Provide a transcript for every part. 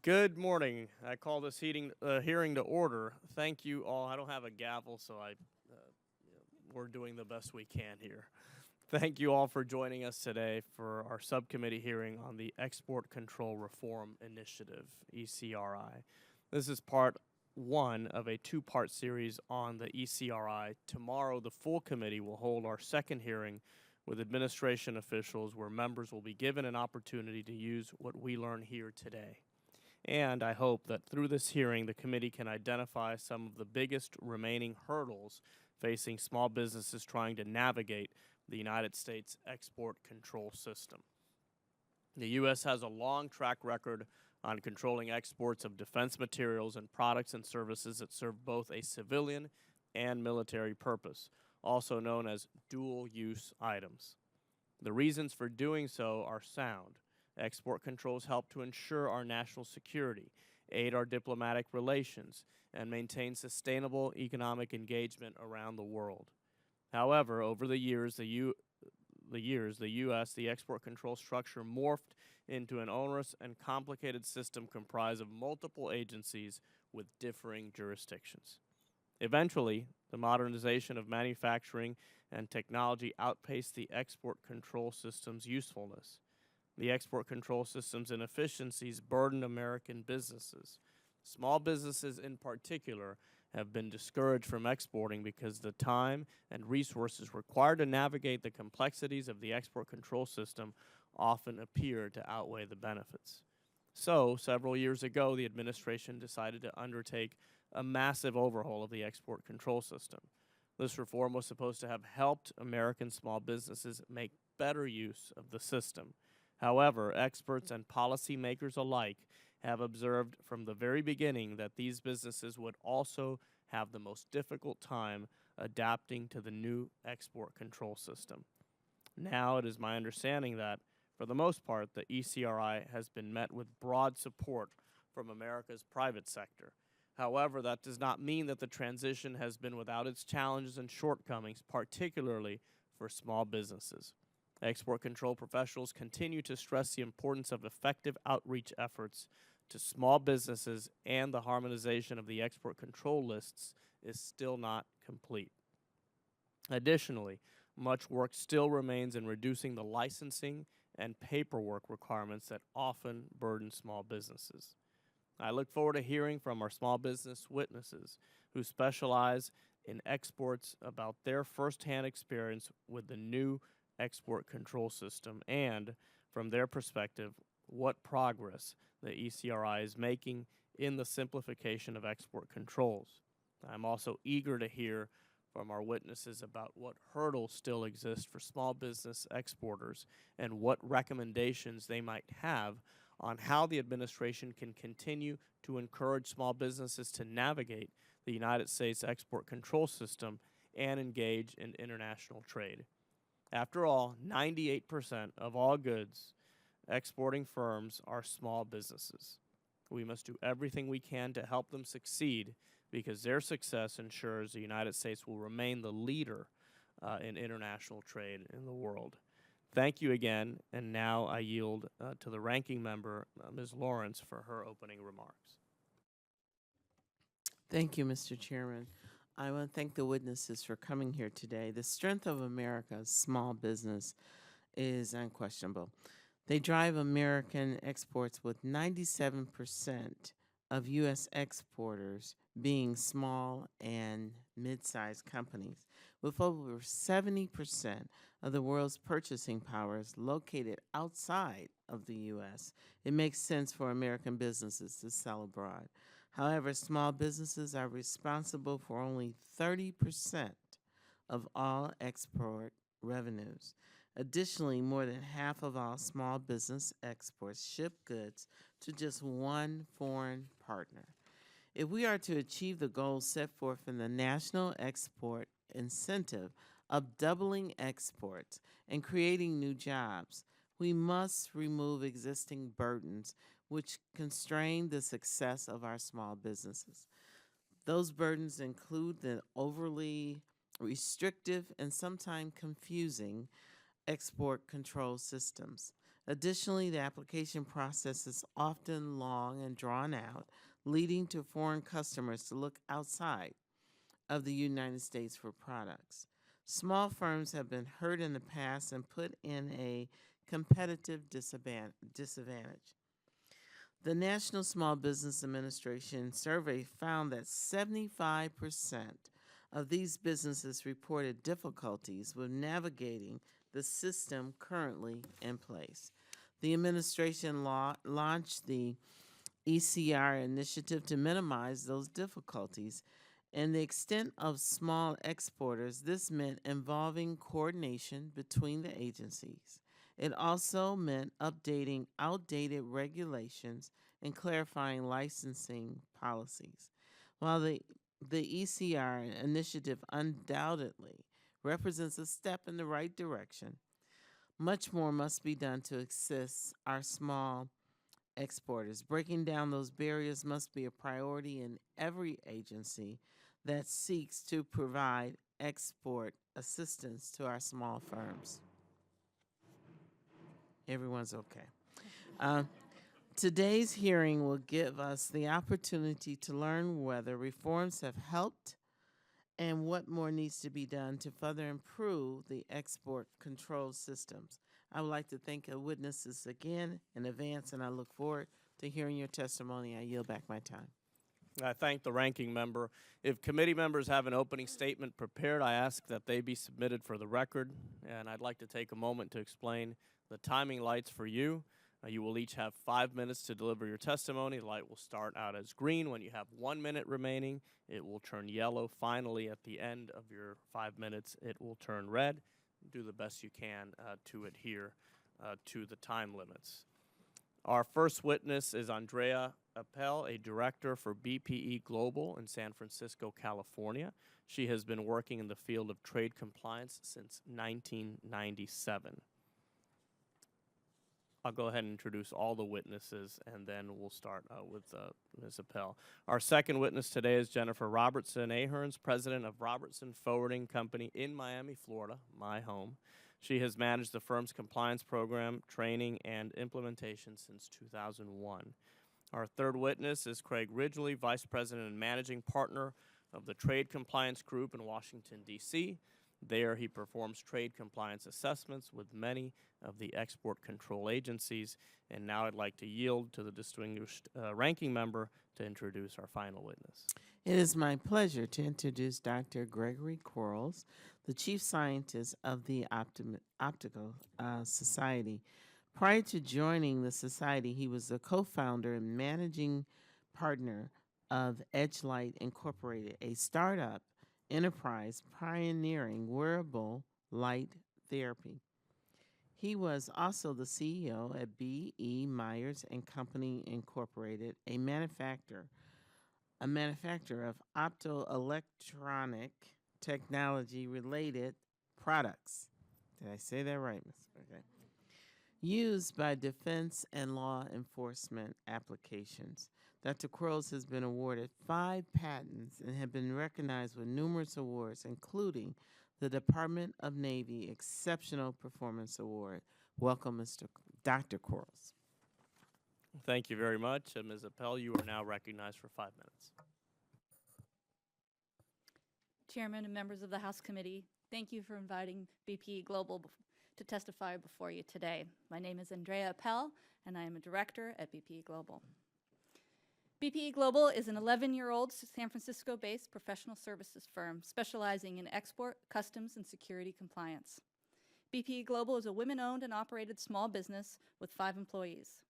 Good morning. I call this hearing to order. Thank you all. I don't have a gavel, so we're doing the best we can here. Thank you all for joining us today for our subcommittee hearing on the Export Control Reform Initiative, ECRI. This is part one of a two-part series on the ECRI. Tomorrow, the full committee will hold our second hearing with administration officials where members will be given an opportunity to use what we learn here today. And I hope that through this hearing, the committee can identify some of the biggest remaining hurdles facing small businesses trying to navigate the United States export control system. The U.S. has a long track record on controlling exports of defense materials and products and services that serve both a civilian and military purpose, also known as dual-use items. The reasons for doing so are sound. Export controls help to ensure our national security, aid our diplomatic relations, and maintain sustainable economic engagement around the world. However, over the years, the U.S., the export control structure morphed into an onerous and complicated system comprised of multiple agencies with differing jurisdictions. Eventually, the modernization of manufacturing and technology outpaced the export control system's usefulness. The export control system's inefficiencies burden American businesses. Small businesses in particular have been discouraged from exporting because the time and resources required to navigate the complexities of the export control system often appear to outweigh the benefits. So, several years ago, the administration decided to undertake a massive overhaul of the export control system. This reform was supposed to have helped American small businesses make better use of the system. However, experts and policymakers alike have observed from the very beginning that these businesses would also have the most difficult time adapting to the new export control system. Now it is my understanding that, for the most part, the ECRI has been met with broad support from America's private sector. However, that does not mean that the transition has been without its challenges and shortcomings, particularly for small businesses. Export control professionals continue to stress the importance of effective outreach efforts to small businesses, and the harmonization of the export control lists is still not complete. Additionally, much work still remains in reducing the licensing and paperwork requirements that often burden small businesses. I look forward to hearing from our small business witnesses who specialize in exports about their firsthand experience with the new export control system and, from their perspective, what progress the ECRI is making in the simplification of export controls. I'm also eager to hear from our witnesses about what hurdles still exist for small business exporters and what recommendations they might have on how the administration can continue to encourage small businesses to navigate the United States export control system and engage in international trade. After all, 98% of all goods exporting firms are small businesses. We must do everything we can to help them succeed because their success ensures the United States will remain the leader in international trade in the world. Thank you again, and now I yield to the ranking member, Ms. Lawrence, for her opening remarks. Thank you, Mr. Chairman. I want to thank the witnesses for coming here today. The strength of America's small business is unquestionable. They drive American exports with 97% of U.S. exporters being small and mid-sized companies. With over 70% of the world's purchasing power is located outside of the U.S., it makes sense for American businesses to sell abroad. However, small businesses are responsible for only 30% of all export revenues. Additionally, more than half of all small business exports ship goods to just one foreign partner. If we are to achieve the goals set forth in the National Export Incentive of doubling exports and creating new jobs, we must remove existing burdens which constrain the success of our small businesses. Those burdens include the overly restrictive and sometimes confusing export control systems. Additionally, the application process is often long and drawn out, leading to foreign customers to look outside of the United States for products. Small firms have been hurt in the past and put in a competitive disadvantage. The National Small Business Administration survey found that 75% of these businesses reported difficulties with navigating the system currently in place. The administration launched the ECR initiative to minimize those difficulties. And the extent of small exporters, this meant involving coordination between the agencies. It also meant updating outdated regulations and clarifying licensing policies. While the ECR initiative undoubtedly represents a step in the right direction, much more must be done to assist our small exporters. Breaking down those barriers must be a priority in every agency that seeks to provide export assistance to our small firms. Everyone's okay. Today's hearing will give us the opportunity to learn whether reforms have helped and what more needs to be done to further improve the export control systems. I would like to thank the witnesses again in advance, and I look forward to hearing your testimony. I yield back my time. I thank the ranking member. If committee members have an opening statement prepared, I ask that they be submitted for the record. And I'd like to take a moment to explain the timing lights for you. You will each have 5 minutes to deliver your testimony. The light will start out as green. When you have 1 minute remaining, it will turn yellow. Finally, at the end of your 5 minutes, it will turn red. Do the best you can to adhere to the time limits. Our first witness is Andrea Appel, a director for BPE Global in San Francisco, California. She has been working in the field of trade compliance since 1997. I'll go ahead and introduce all the witnesses, and then we'll start with Ms. Appel. Our second witness today is Jennifer Ahern, president of Robertson Forwarding Company in Miami, Florida, my home. She has managed the firm's compliance program, training, and implementation since 2001. Our third witness is Craig Ridgley, vice president and managing partner of the Trade Compliance Group in Washington, D.C. There, he performs trade compliance assessments with many of the export control agencies. And now I'd like to yield to the distinguished ranking member to introduce our final witness. It is my pleasure to introduce Dr. Gregory Quarls, the chief scientist of the Optical Society. Prior to joining the society, he was the co-founder and managing partner of Edgelight Incorporated, a startup enterprise pioneering wearable light therapy. He was also the CEO at B.E. Myers and Company Incorporated, a manufacturer of optoelectronic technology-related products. Did I say that right, Mr. Okay. Used by defense and law enforcement applications. Dr. Quarls has been awarded 5 patents and have been recognized with numerous awards, including the Department of Navy Exceptional Performance Award. Welcome, Dr. Quarls. Thank you very much. Ms. Appel, you are now recognized for 5 minutes. Chairman and members of the House Committee, thank you for inviting BPE Global to testify before you today. My name is Andrea Appel, and I am a director at BPE Global. BPE Global is an 11-year-old San Francisco-based professional services firm specializing in export, customs, and security compliance. BPE Global is a women-owned and operated small business with 5 employees.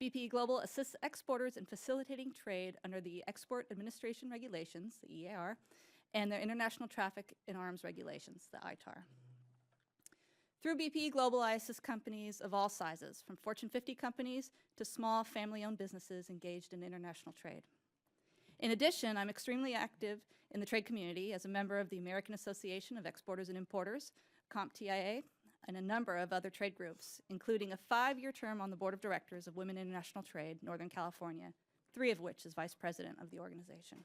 BPE Global assists exporters in facilitating trade under the Export Administration Regulations, the EAR, and their International Traffic in Arms Regulations, the ITAR. Through BPE Global, I assist companies of all sizes, from Fortune 50 companies to small family-owned businesses engaged in international trade. In addition, I'm extremely active in the trade community as a member of the American Association of Exporters and Importers, CompTIA, and a number of other trade groups, including a 5-year term on the board of directors of Women International Trade, Northern California, 3 of which as vice president of the organization.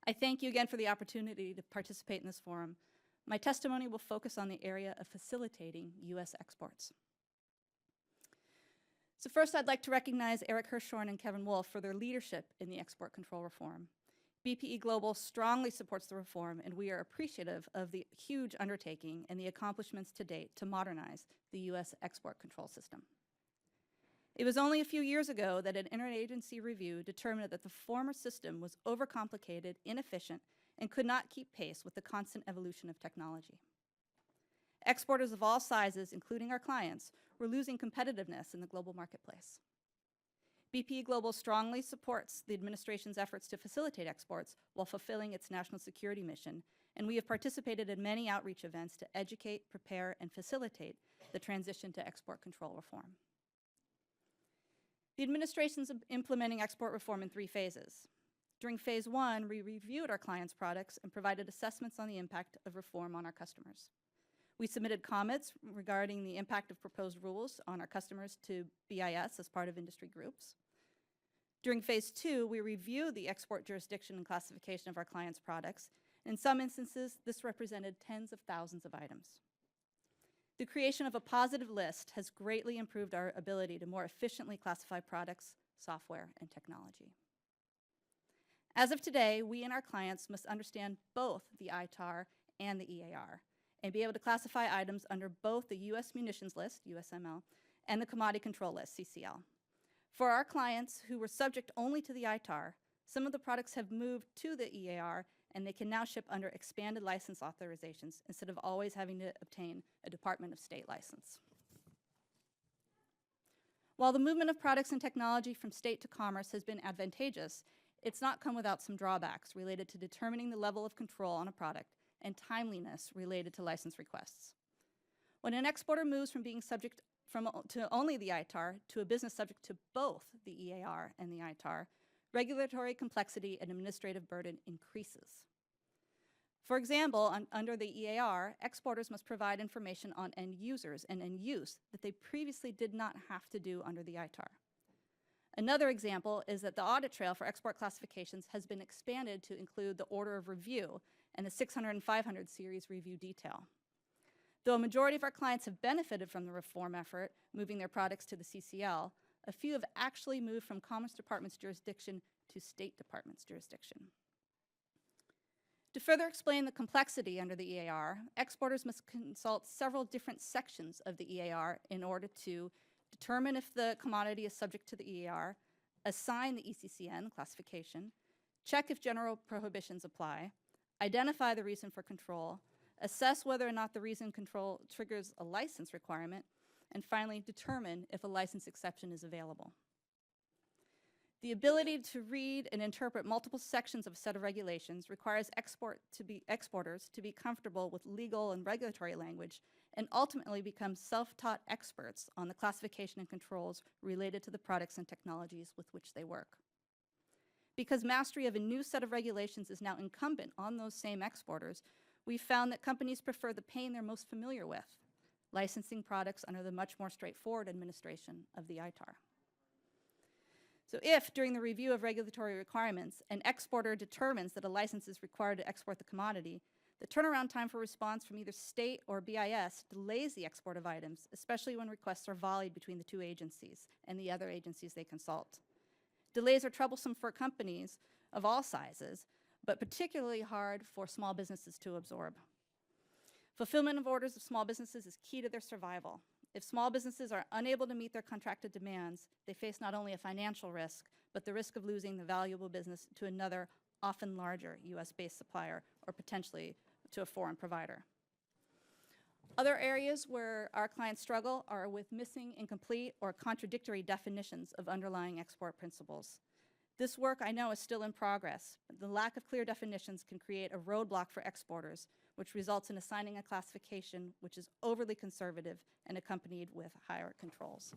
I thank you again for the opportunity to participate in this forum. My testimony will focus on the area of facilitating U.S. exports. So first, I'd like to recognize Eric Hirschhorn and Kevin Wolf for their leadership in the export control reform. BPE Global strongly supports the reform, and we are appreciative of the huge undertaking and the accomplishments to date to modernize the U.S. export control system. It was only a few years ago that an interagency review determined that the former system was overcomplicated, inefficient, and could not keep pace with the constant evolution of technology. Exporters of all sizes, including our clients, were losing competitiveness in the global marketplace. BPE Global strongly supports the administration's efforts to facilitate exports while fulfilling its national security mission, and we have participated in many outreach events to educate, prepare, and facilitate the transition to export control reform. The administration is implementing export reform in 3 phases. During phase 1, we reviewed our clients' products and provided assessments on the impact of reform on our customers. We submitted comments regarding the impact of proposed rules on our customers to BIS as part of industry groups. During phase 2, we reviewed the export jurisdiction and classification of our clients' products. In some instances, this represented tens of thousands of items. The creation of a positive list has greatly improved our ability to more efficiently classify products, software, and technology. As of today, we and our clients must understand both the ITAR and the EAR, and be able to classify items under both the U.S. Munitions List, USML, and the Commodity Control List, CCL. For our clients who were subject only to the ITAR, some of the products have moved to the EAR, and they can now ship under expanded license authorizations instead of always having to obtain a Department of State license. While the movement of products and technology from state to commerce has been advantageous, it's not come without some drawbacks related to determining the level of control on a product and timeliness related to license requests. When an exporter moves from being subject to only the ITAR to a business subject to both the EAR and the ITAR, regulatory complexity and administrative burden increases. For example, under the EAR, exporters must provide information on end users and end use that they previously did not have to do under the ITAR. Another example is that the audit trail for export classifications has been expanded to include the order of review and the 600 and 500 series review detail. Though a majority of our clients have benefited from the reform effort, moving their products to the CCL, a few have actually moved from Commerce Department's jurisdiction to State Department's jurisdiction. To further explain the complexity under the EAR, exporters must consult several different sections of the EAR in order to determine if the commodity is subject to the EAR, assign the ECCN classification, check if general prohibitions apply, identify the reason for control, assess whether or not the reason control triggers a license requirement, and finally determine if a license exception is available. The ability to read and interpret multiple sections of a set of regulations requires exporters to be comfortable with legal and regulatory language and ultimately become self-taught experts on the classification and controls related to the products and technologies with which they work. Because mastery of a new set of regulations is now incumbent on those same exporters, we've found that companies prefer the pain they're most familiar with, licensing products under the much more straightforward administration of the ITAR. So if, during the review of regulatory requirements, an exporter determines that a license is required to export the commodity, the turnaround time for response from either state or BIS delays the export of items, especially when requests are volleyed between the 2 agencies and the other agencies they consult. Delays are troublesome for companies of all sizes, but particularly hard for small businesses to absorb. Fulfillment of orders of small businesses is key to their survival. If small businesses are unable to meet their contracted demands, they face not only a financial risk, but the risk of losing the valuable business to another, often larger US-based supplier, or potentially to a foreign provider. Other areas where our clients struggle are with missing, incomplete, or contradictory definitions of underlying export principles. This work, I know, is still in progress. The lack of clear definitions can create a roadblock for exporters, which results in assigning a classification which is overly conservative and accompanied with higher controls.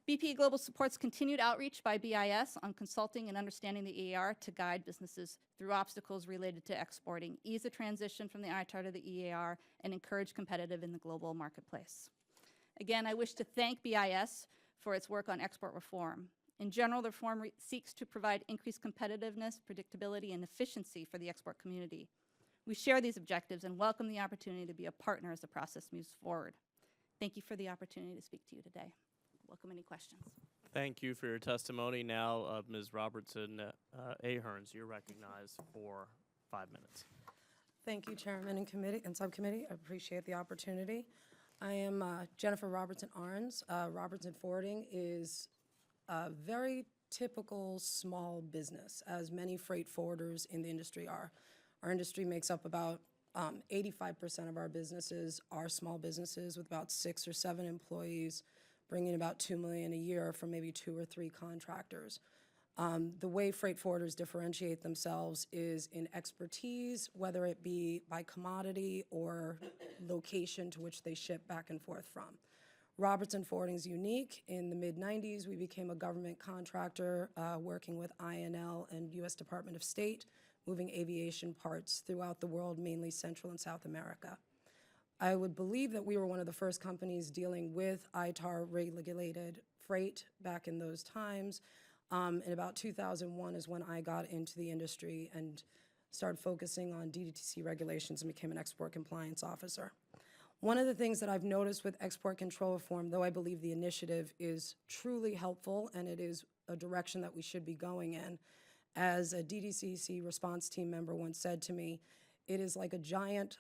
BPE Global supports continued outreach by BIS on consulting and understanding the EAR to guide businesses through obstacles related to exporting, ease the transition from the ITAR to the EAR, and encourage competitive in the global marketplace. Again, I wish to thank BIS for its work on export reform. In general, the reform seeks to provide increased competitiveness, predictability, and efficiency for the export community. We share these objectives and welcome the opportunity to be a partner as the process moves forward. Thank you for the opportunity to speak to you today. Welcome any questions. Thank you for your testimony. Now, Ms. Robertson Aherns, you're recognized for 5 minutes. Thank you, Chairman and Committee and Subcommittee. I appreciate the opportunity. I am Jennifer Robertson Ahrens. Robertson Forwarding is a very typical small business, as many freight forwarders in the industry are. Our industry makes up about 85% of our businesses are small businesses with about 6 or 7 employees, bringing about $2 million a year from maybe 2 or 3 contractors. The way freight forwarders differentiate themselves is in expertise, whether it be by commodity or location to which they ship back and forth from. Robertson Forwarding is unique. In the mid-90s, we became a government contractor working with INL and U.S. Department of State, moving aviation parts throughout the world, mainly Central and South America. I would believe that we were one of the first companies dealing with ITAR-regulated freight back in those times. In about 2001 is when I got into the industry and started focusing on DDTC regulations and became an export compliance officer. One of the things that I've noticed with export control reform, though I believe the initiative is truly helpful and it is a direction that we should be going in, as a DDCC response team member once said to me, it is like a giant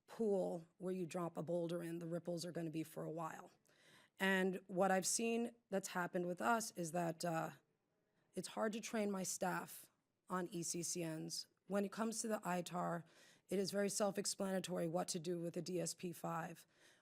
pool where you drop a boulder in, the ripples are going to be for a while. And what I've seen that's happened with us is that it's hard to train my staff on ECCNs. When it comes to the ITAR, it is very self-explanatory what to do with a DSP-5.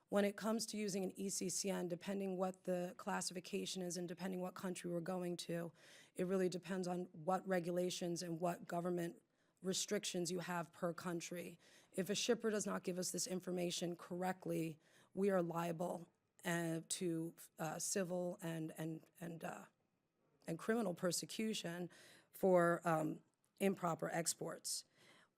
When it comes to using an ECCN, depending what the classification is and depending what country we're going to, it really depends on what regulations and what government restrictions you have per country. If a shipper does not give us this information correctly, we are liable to civil and criminal persecution for improper exports.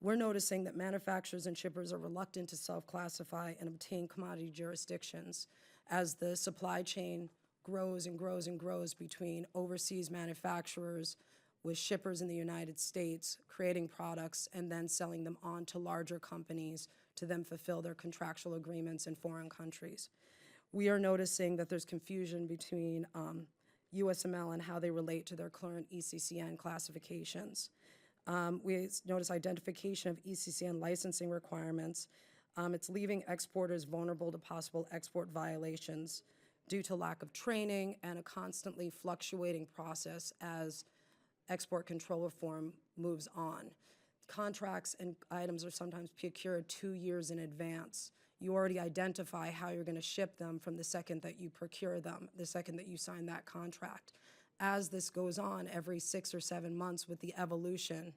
We're noticing that manufacturers and shippers are reluctant to self-classify and obtain commodity jurisdictions as the supply chain grows and grows and grows between overseas manufacturers with shippers in the United States creating products and then selling them on to larger companies to then fulfill their contractual agreements in foreign countries. We are noticing that there's confusion between USML and how they relate to their current ECCN classifications. We notice identification of ECCN licensing requirements. It's leaving exporters vulnerable to possible export violations due to lack of training and a constantly fluctuating process as export control reform moves on. Contracts and items are sometimes procured 2 years in advance. You already identify how you're going to ship them from the second that you procure them, the second that you sign that contract. As this goes on every 6 or 7 months with the evolution,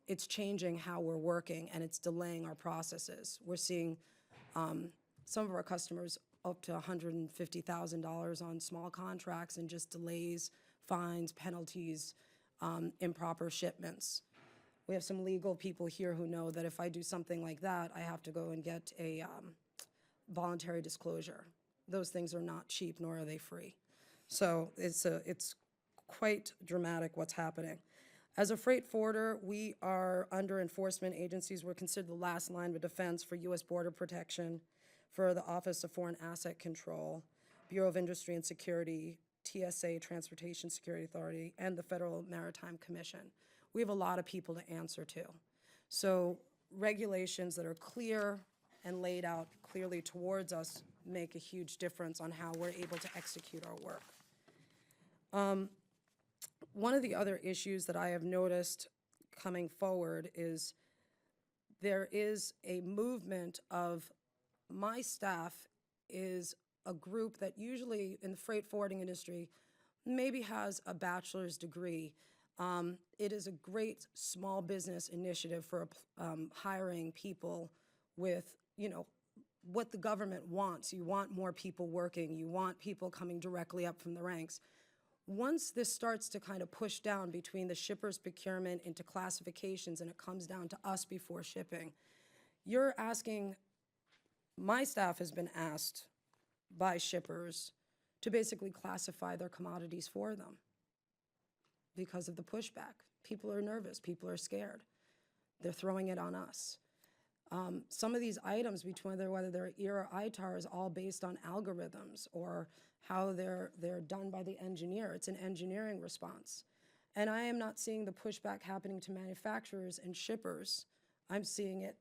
it's changing how we're working and it's delaying our processes. We're seeing some of our customers up to $150,000 on small contracts and just delays, fines, penalties, improper shipments. We have some legal people here who know that if I do something like that, I have to go and get a voluntary disclosure. Those things are not cheap, nor are they free. So it's quite dramatic what's happening. As a freight forwarder, we are under enforcement agencies. We're considered the last line of defense for U.S. Border Protection, for the Office of Foreign Asset Control, Bureau of Industry and Security, TSA, Transportation Security Authority, and the Federal Maritime Commission. We have a lot of people to answer to. So regulations that are clear and laid out clearly towards us make a huge difference on how we're able to execute our work. One of the other issues that I have noticed coming forward is there is a movement of my staff is a group that usually in the freight forwarding industry maybe has a bachelor's degree. It is a great small business initiative for hiring people with, what the government wants. You want more people working. You want people coming directly up from the ranks. Once this starts to kind of push down between the shipper's procurement into classifications and it comes down to us before shipping, you're asking, my staff has been asked by shippers to basically classify their commodities for them because of the pushback. People are nervous, people are scared. They're throwing it on us. Some of these items, between whether they're ear or ITAR, is all based on algorithms or how they're done by the engineer. It's an engineering response. And I am not seeing the pushback happening to manufacturers and shippers. I'm seeing it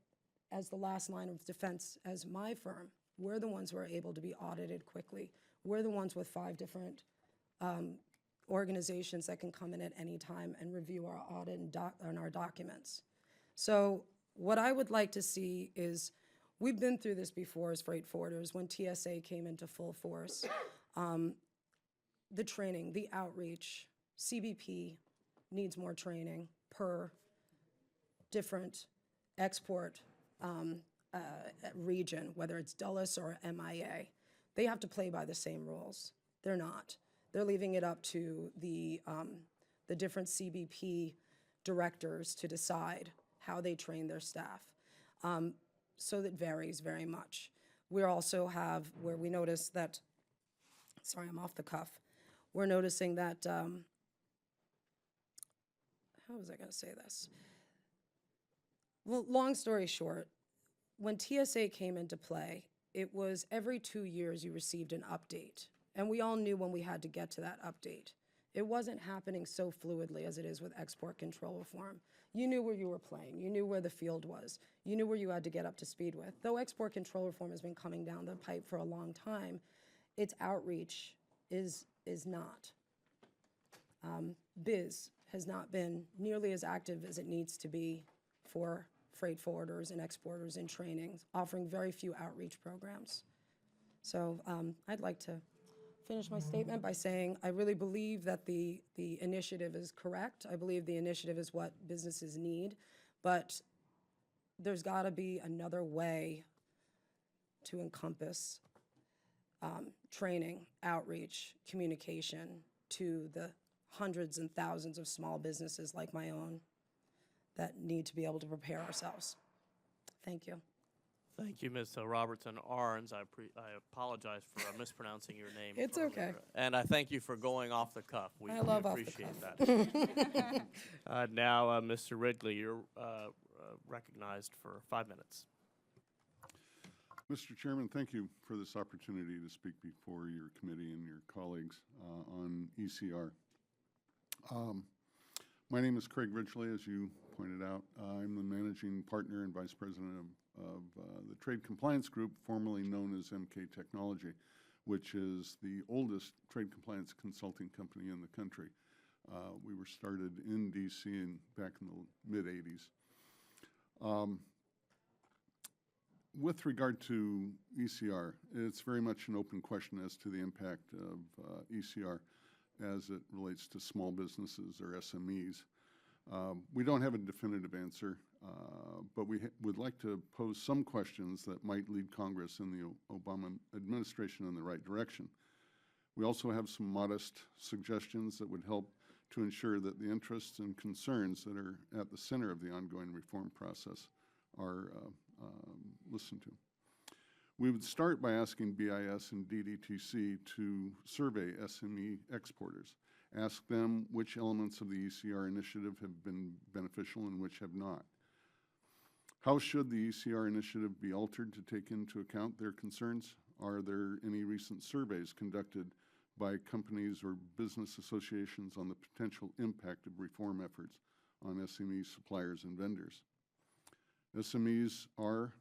as the last line of defense as my firm. We're the ones who are able to be audited quickly. We're the ones with 5 different organizations that can come in at any time and review our audit and our documents. So what I would like to see is, we've been through this before as freight forwarders when TSA came into full force. The training, the outreach, CBP needs more training per different export region, whether it's Dulles or MIA. They have to play by the same rules. They're not. They're leaving it up to the different CBP directors to decide how they train their staff. So that varies very much. We also have where we notice that, sorry, I'm off the cuff. We're noticing that, how was I going to say this? Well, long story short, when TSA came into play, it was every 2 years you received an update. And we all knew when we had to get to that update. It wasn't happening so fluidly as it is with export control reform. You knew where you were playing. You knew where the field was. You knew where you had to get up to speed with. Though export control reform has been coming down the pipe for a long time, its outreach is not. BIZ has not been nearly as active as it needs to be for freight forwarders and exporters in training, offering very few outreach programs. So I'd like to finish my statement by saying I really believe that the initiative is correct. I believe the initiative is what businesses need, but there's got to be another way to encompass training, outreach, communication to the hundreds and thousands of small businesses like my own that need to be able to prepare ourselves. Thank you. Thank you, Ms. Robertson Arns. I apologize for mispronouncing your name. It's okay. And I thank you for going off the cuff. We love off the appreciate cuff. that. Now, Mr. Ridgley, you're recognized for 5 minutes. Mr. Chairman, thank you for this opportunity to speak before your committee and your colleagues on ECR. My name is Craig Ridgley, as you pointed out. I'm the managing partner and vice president of the Trade Compliance Group, formerly known as MK Technology, which is the oldest trade compliance consulting company in the country. We were started in DC back in the mid-'80s. With regard to ECR, it's very much an open question as to the impact of ECR as it relates to small businesses or SMEs. We don't have a definitive answer, but we would like to pose some questions that might lead Congress and the Obama administration in the right direction. We also have some modest suggestions that would help to ensure that the interests and concerns that are at the center of the ongoing reform process are listened to. We would start by asking BIS and DDTC to survey SME exporters. Ask them which elements of the ECR initiative have been beneficial and which have not. How should the ECR initiative be altered to take into account their concerns? Are there any recent surveys conducted by companies or business associations on the potential impact of reform efforts on SME suppliers and vendors? SMEs are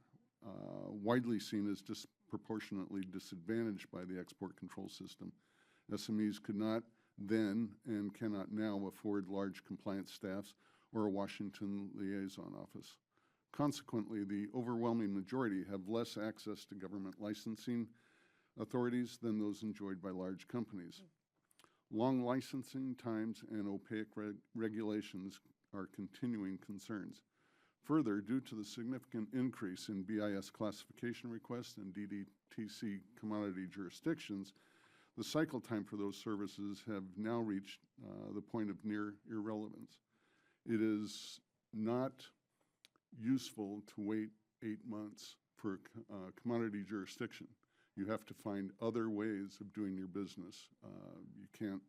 widely seen as disproportionately disadvantaged by the export control system. SMEs could not then and cannot now afford large compliance staffs or a Washington liaison office. Consequently, the overwhelming majority have less access to government licensing authorities than those enjoyed by large companies. Long licensing times and opaque regulations are continuing concerns. Further, due to the significant increase in BIS classification requests and DDTC commodity jurisdictions, the cycle time for those services have now reached the point of near irrelevance. It is not useful to wait 8 months for a commodity jurisdiction. You have to find other ways of doing your business. You can't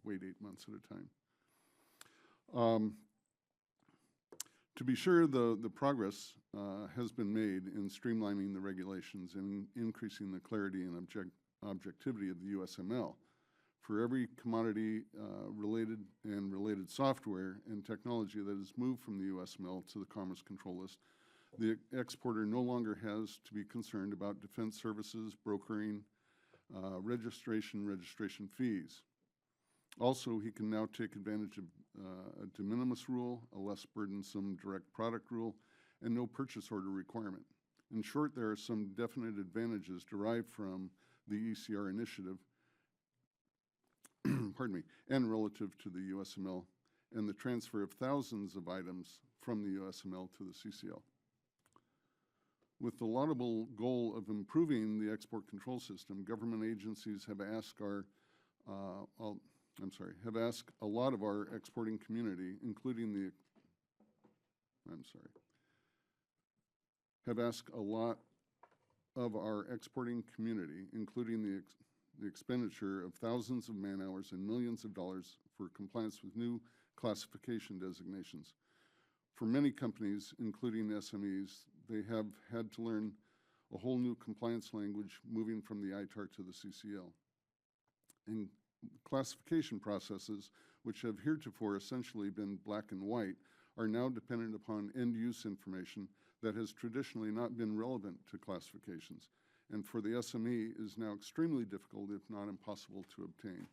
wait 8 months at a time. To be sure, the progress has been made in streamlining the regulations and increasing the clarity and objectivity of the USML. For every commodity related software and technology that is moved from the USML to the Commerce Control List, the exporter no longer has to be concerned about defense services, brokering, registration fees. Also, he can now take advantage of a de minimis rule, a less burdensome direct product rule, and no purchase order requirement. In short, there are some definite advantages derived from the ECR initiative, pardon me, and relative to the USML and the transfer of thousands of items from the USML to the CCL. With the laudable goal of improving the export control system, government agencies have asked a lot of our exporting community, including the expenditure of thousands of man hours and millions of dollars for compliance with new classification designations. For many companies, including SMEs, they have had to learn a whole new compliance language moving from the ITAR to the CCL. And classification processes, which have heretofore essentially been black and white, are now dependent upon end-use information that has traditionally not been relevant to classifications, and for the SME is now extremely difficult, if not impossible, to obtain.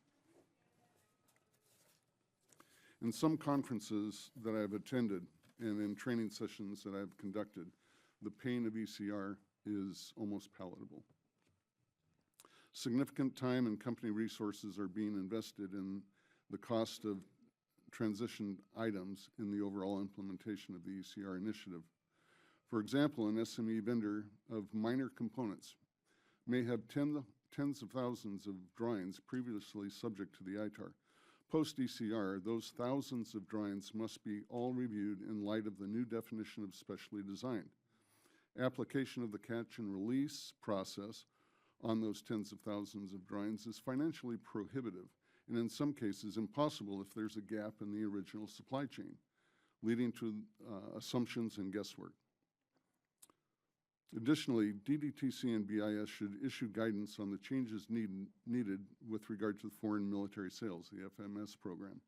In some conferences that I've attended and in training sessions that I've conducted, the pain of ECR is almost palatable. Significant time and company resources are being invested in the cost of transitioned items in the overall implementation of the ECR initiative. For example, an SME vendor of minor components may have tens of thousands of drawings previously subject to the ITAR. Post-ECR, those thousands of drawings must be all reviewed in light of the new definition of specially designed. Application of the catch and release process on those tens of thousands of drawings is financially prohibitive and in some cases impossible if there's a gap in the original supply chain, leading to assumptions and guesswork. Additionally, DDTC and BIS should issue guidance on the changes needed with regard to foreign military sales, the FMS program,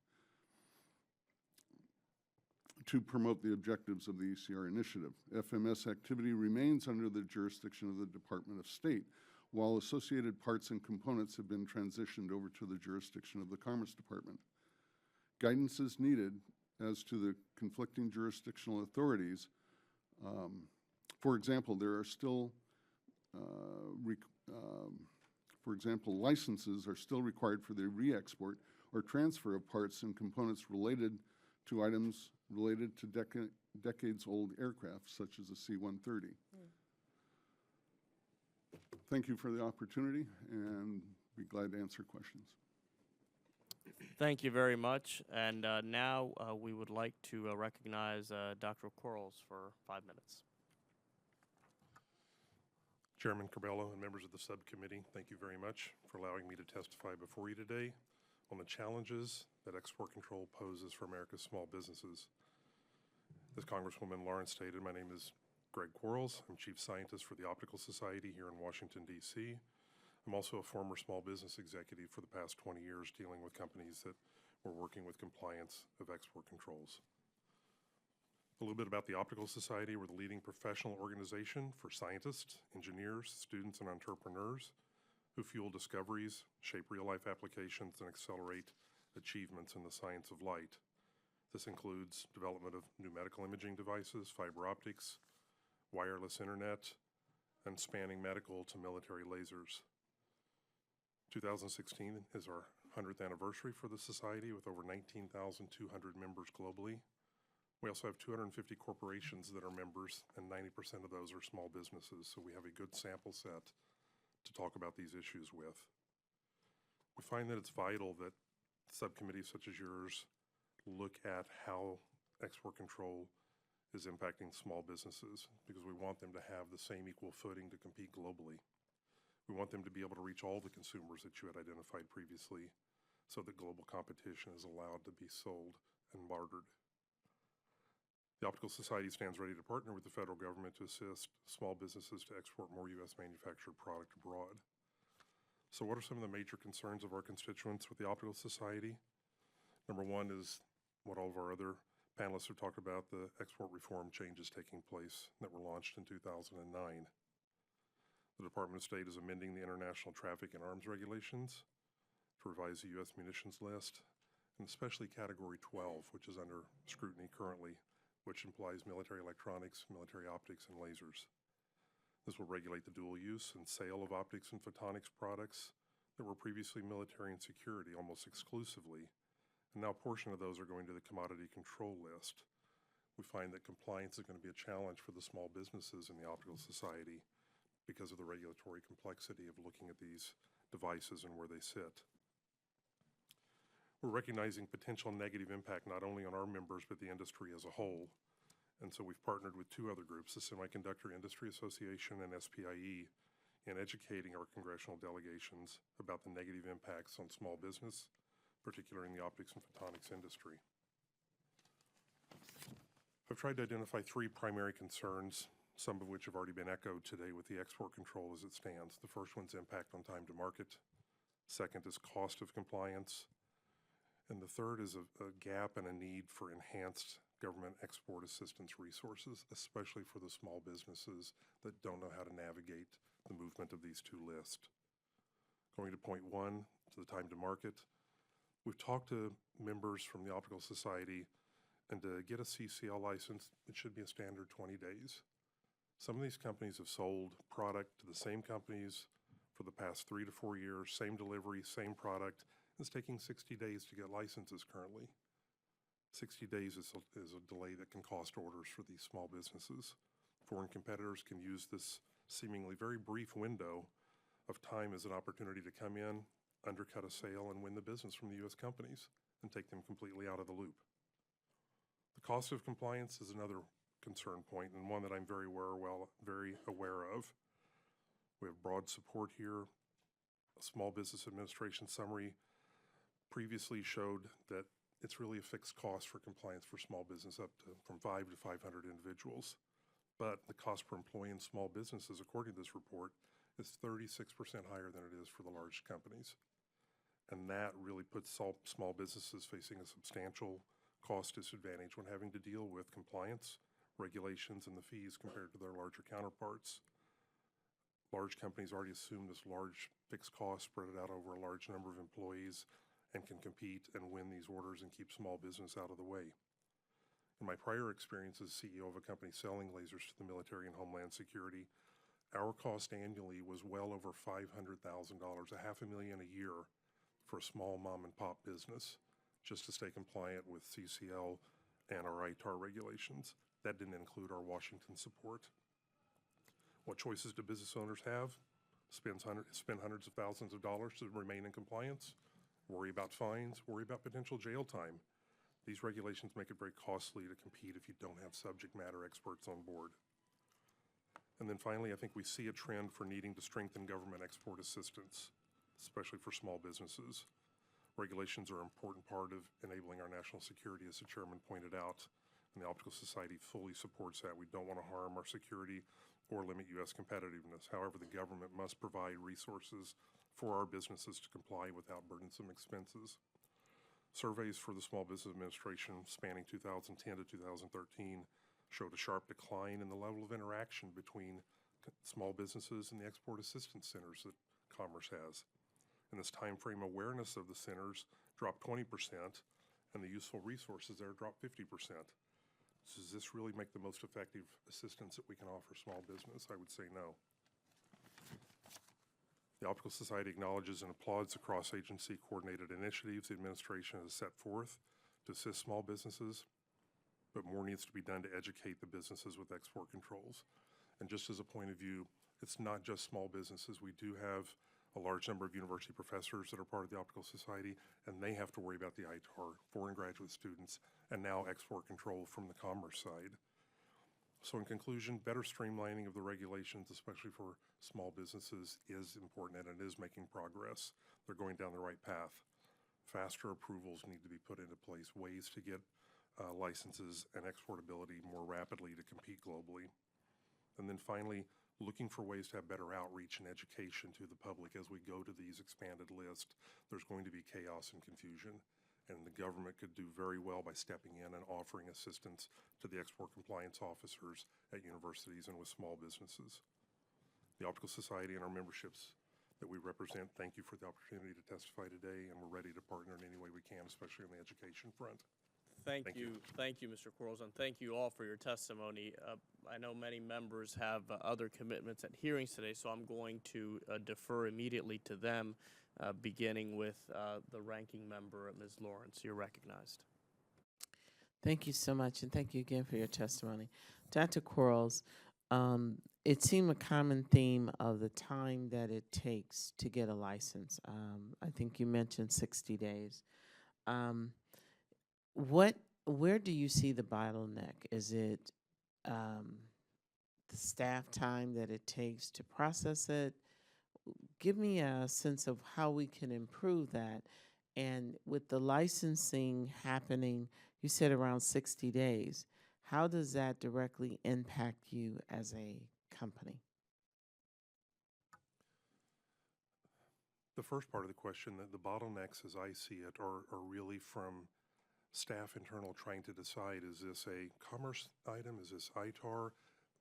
to promote the objectives of the ECR initiative. FMS activity remains under the jurisdiction of the Department of State, while associated parts and components have been transitioned over to the jurisdiction of the Commerce Department. Guidance is needed as to the conflicting jurisdictional authorities. For example, there are still, licenses are still required for the re-export or transfer of parts and components related to items related to decades-old aircraft, such as a C-130. Thank you for the opportunity, and be glad to answer questions. Thank you very much. And now we would like to recognize Dr. Quarls for 5 minutes. Chairman Corbello and members of the subcommittee, thank you very much for allowing me to testify before you today on the challenges that export control poses for America's small businesses. As Congresswoman Lawrence stated, my name is Greg Quarls. I'm Chief Scientist for the Optical Society here in Washington, D.C. I'm also a former small business executive for the past 20 years dealing with companies that were working with compliance of export controls. A little bit about the Optical Society. We're the leading professional organization for scientists, engineers, students, and entrepreneurs who fuel discoveries, shape real-life applications, and accelerate achievements in the science of light. This includes development of new medical imaging devices, fiber optics, wireless internet, and spanning medical to military lasers. 2016 is our 100th anniversary for the Society with over 19,200 members globally. We also have 250 corporations that are members, and 90% of those are small businesses, so we have a good sample set to talk about these issues with. We find that it's vital that subcommittees such as yours look at how export control is impacting small businesses, because we want them to have the same equal footing to compete globally. We want them to be able to reach all the consumers that you had identified previously, so that global competition is allowed to be sold and bartered. The Optical Society stands ready to partner with the federal government to assist small businesses to export more U.S. manufactured product abroad. So what are some of the major concerns of our constituents with the Optical Society? Number one is what all of our other panelists have talked about, the export reform changes taking place that were launched in 2009. The Department of State is amending the International Traffic in Arms Regulations to revise the U.S. munitions list, and especially Category 12, which is under scrutiny currently, which implies military electronics, military optics, and lasers. This will regulate the dual use and sale of optics and photonics products that were previously military and security almost exclusively, and now a portion of those are going to the commodity control list. We find that compliance is going to be a challenge for the small businesses in the Optical Society because of the regulatory complexity of looking at these devices and where they sit. We're recognizing potential negative impact not only on our members but the industry as a whole. And so we've partnered with two other groups, the Semiconductor Industry Association and SPIE, in educating our congressional delegations about the negative impacts on small business, particularly in the optics and photonics industry. I've tried to identify three primary concerns, some of which have already been echoed today with the export control as it stands. The first one's impact on time to market. Second is cost of compliance. And the third is a gap and a need for enhanced government export assistance resources, especially for the small businesses that don't know how to navigate the movement of these two lists. Going to point one, to the time to market. We've talked to members from the Optical Society, and to get a CCL license, it should be a standard 20 days. Some of these companies have sold product to the same companies for the past 3 to 4 years, same delivery, same product. It's taking 60 days to get licenses currently. 60 days is a delay that can cost orders for these small businesses. Foreign competitors can use this seemingly very brief window of time as an opportunity to come in, undercut a sale, and win the business from the U.S. companies and take them completely out of the loop. The cost of compliance is another concern point, and one that I'm very aware of. We have broad support here. A Small Business Administration summary previously showed that it's really a fixed cost for compliance for small business from 5 to 500 individuals. But the cost per employee in small businesses, according to this report, is 36% higher than it is for the large companies. And that really puts small businesses facing a substantial cost disadvantage when having to deal with compliance, regulations, and the fees compared to their larger counterparts. Large companies already assume this large fixed cost spread out over a large number of employees and can compete and win these orders and keep small business out of the way. In my prior experience as CEO of a company selling lasers to the military and homeland security, our cost annually was well over $500,000, $500,000 a year for a small mom and pop business just to stay compliant with CCL and our ITAR regulations. That didn't include our Washington support. What choices do business owners have? Spend hundreds of thousands of dollars to remain in compliance? Worry about fines, worry about potential jail time. These regulations make it very costly to compete if you don't have subject matter experts on board. And then finally, I think we see a trend for needing to strengthen government export assistance, especially for small businesses. Regulations are an important part of enabling our national security, as the chairman pointed out, and the Optical Society fully supports that. We don't want to harm our security or limit U.S. competitiveness. However, the government must provide resources for our businesses to comply without burdensome expenses. Surveys for the Small Business Administration spanning 2010 to 2013 showed a sharp decline in the level of interaction between small businesses and the export assistance centers that Commerce has. In this time frame, awareness of the centers dropped 20%, and the useful resources there dropped 50%. Does this really make the most effective assistance that we can offer small business? I would say no. The Optical Society acknowledges and applauds the cross-agency coordinated initiatives the administration has set forth to assist small businesses, but more needs to be done to educate the businesses with export controls. And just as a point of view, it's not just small businesses. We do have a large number of university professors that are part of the Optical Society, and they have to worry about the ITAR, foreign graduate students, and now export control from the commerce side. So in conclusion, better streamlining of the regulations, especially for small businesses, is important, and it is making progress. They're going down the right path. Faster approvals need to be put into place, ways to get licenses and exportability more rapidly to compete globally. And then finally, looking for ways to have better outreach and education to the public as we go to these expanded lists. There's going to be chaos and confusion, and the government could do very well by stepping in and offering assistance to the export compliance officers at universities and with small businesses. The Optical Society and our memberships that we represent, thank you for the opportunity to testify today, and we're ready to partner in any way we can, especially on the education front. Thank Thank you, Mr. Quarls, and thank you all for your testimony. I know many members have other commitments at hearings today, so I'm going to defer immediately to them, beginning with the ranking member, Ms. Lawrence. You're recognized. Thank you so much, and thank you again for your testimony. Dr. Quarls, it seemed a common theme of the time that it takes to get a license. I think you mentioned 60 days. Where do you see the bottleneck? Is it the staff time that it takes to process it? Give me a sense of how we can improve that. And with the licensing happening, you said around 60 days, how does that directly impact you as a company? The first part of the question, the bottlenecks as I see it are really from staff internal trying to decide, is this a commerce item? Is this ITAR?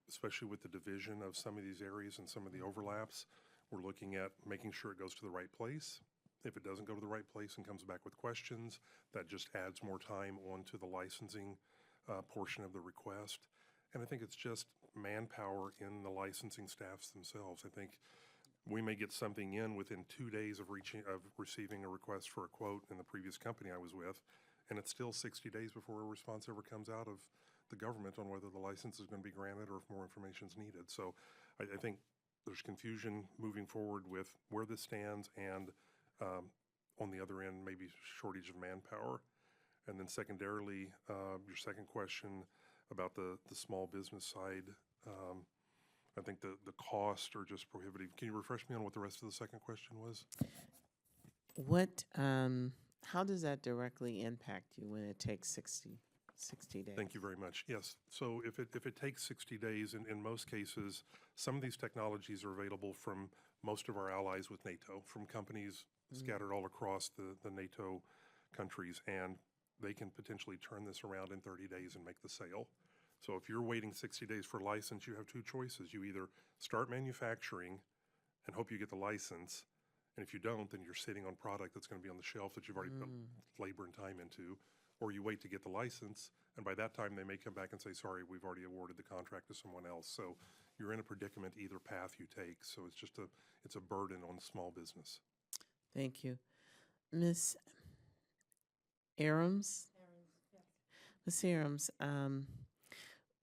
Especially with the division of some of these areas and some of the overlaps, we're looking at making sure it goes to the right place. If it doesn't go to the right place and comes back with questions, that just adds more time onto the licensing portion of the request. And I think it's just manpower in the licensing staffs themselves. I think we may get something in within 2 days of receiving a request for a quote in the previous company I was with, and it's still 60 days before a response ever comes out of the government on whether the license is going to be granted or if more information is needed. So I think there's confusion moving forward with where this stands, and on the other end, maybe shortage of manpower. And then secondarily, your second question about the small business side, I think the costs are just prohibitive. Can you refresh me on what the rest of the second question was? How does that directly impact you when it takes 60 days? Thank you very much. Yes. So if it takes 60 days, in most cases, some of these technologies are available from most of our allies with NATO, from companies scattered all across the NATO countries, and they can potentially turn this around in 30 days and make the sale. So if you're waiting 60 days for a license, you have two choices. You either start manufacturing and hope you get the license, and if you don't, then you're sitting on product that's going to be on the shelf that you've already put labor and time into, or you wait to get the license, and by that time they may come back and say, sorry, we've already awarded the contract to someone else. So you're in a predicament either path you take. So it's just it's a burden on small business. Thank you. Ms. Ahrens? Ms. Ahrens,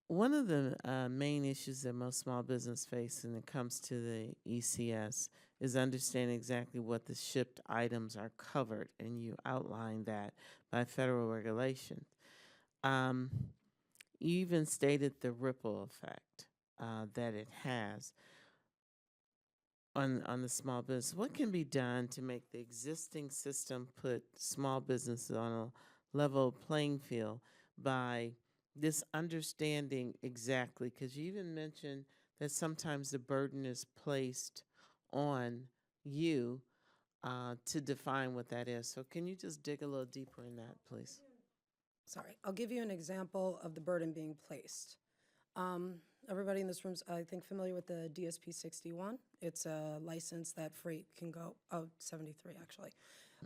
one of the main issues that most small business face when it comes to the ECS is understanding exactly what the shipped items are covered, and you outlined that by federal regulation. You even stated the ripple effect that it has on the small business. What can be done to make the existing system put small businesses on a level playing field by this understanding exactly? Because you even mentioned that sometimes the burden is placed on you to define what that is. So can you just dig a little deeper in that, please? Sorry, I'll give you an example of the burden being placed. Everybody in this room is, I think, familiar with the DSP 61. It's a license that freight can go, 73 actually.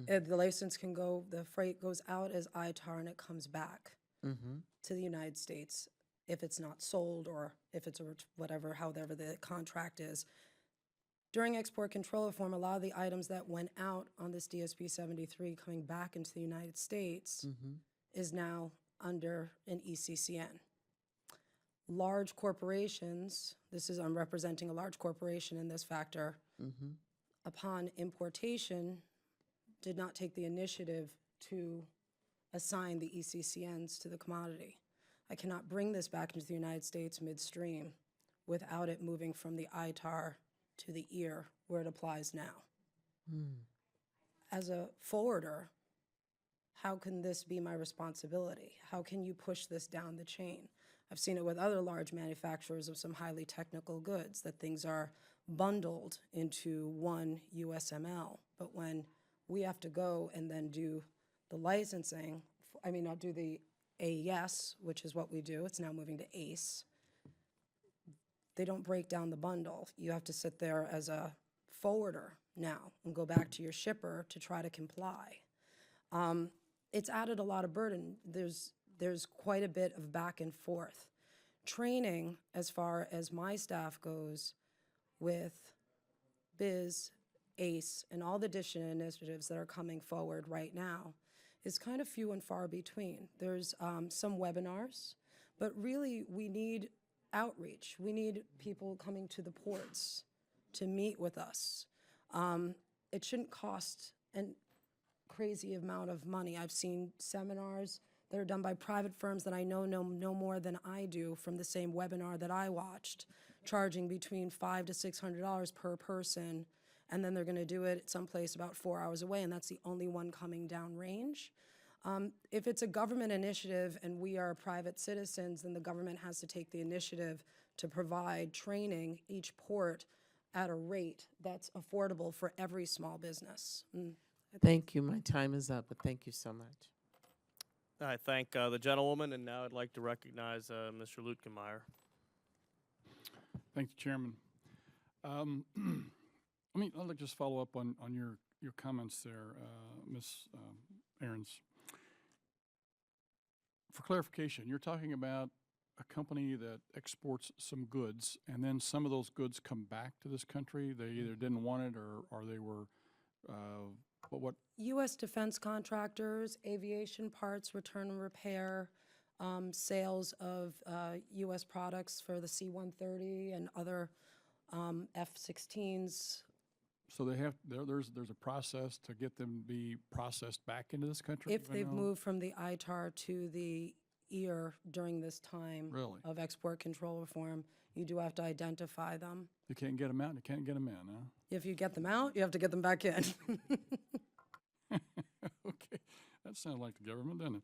The license can go, the freight goes out as ITAR and it comes back to the United States if it's not sold or if it's however the contract is. During export control reform, a lot of the items that went out on this DSP 73 coming back into the United States is now under an ECCN. Large corporations, I'm representing a large corporation in this factor, upon importation, did not take the initiative to assign the ECCNs to the commodity. I cannot bring this back into the United States midstream without it moving from the ITAR to the EAR where it applies now. As a forwarder, how can this be my responsibility? How can you push this down the chain? I've seen it with other large manufacturers of some highly technical goods, that things are bundled into one USML. But when we have to go and then do the licensing, I'll do the AES, which is what we do. It's now moving to ACE. They don't break down the bundle. You have to sit there as a forwarder now and go back to your shipper to try to comply. It's added a lot of burden. There's quite a bit of back and forth. Training, as far as my staff goes, with BIZ, ACE, and all the additional initiatives that are coming forward right now, is kind of few and far between. There's some webinars, but really we need outreach. We need people coming to the ports to meet with us. It shouldn't cost a crazy amount of money. I've seen seminars that are done by private firms that I know more than I do from the same webinar that I watched, charging between $500 to $600 per person, and then they're going to do it someplace about 4 hours away, and that's the only one coming down range. If it's a government initiative and we are private citizens, then the government has to take the initiative to provide training each port at a rate that's affordable for every small business. Thank you. My time is up, but thank you so much. I thank the gentlewoman, and now I'd like to recognize Mr. Lutkemeyer. Thank you, Chairman. I'd like to just follow up on your comments there, Ms. Ahrens. For clarification, you're talking about a company that exports some goods, and then some of those goods come back to this country. They either didn't want it, or they were, what? U.S. defense contractors, aviation parts, return and repair, sales of U.S. products for the C-130 and other F-16s. So they have there's a process to get them to be processed back into this country? If they've moved from the ITAR to the EAR during this time of export control reform, you do have to identify them. You can't get them out and you can't get them in, huh? If you get them out, you have to get them back in. Okay, that sounds like the government, doesn't it?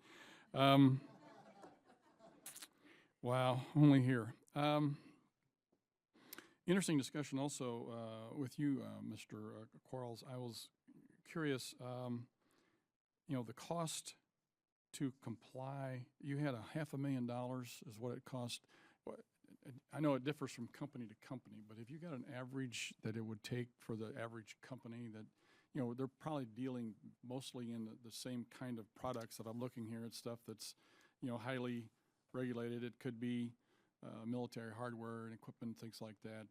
Wow, only here. Interesting discussion also with you, Mr. Quarles. I was curious, the cost to comply. You had $500,000 is what it cost. I know it differs from company to company, but if you got an average that it would take for the average company that, they're probably dealing mostly in the same kind of products that I'm looking here at, stuff that's, highly regulated. It could be military hardware and equipment, things like that.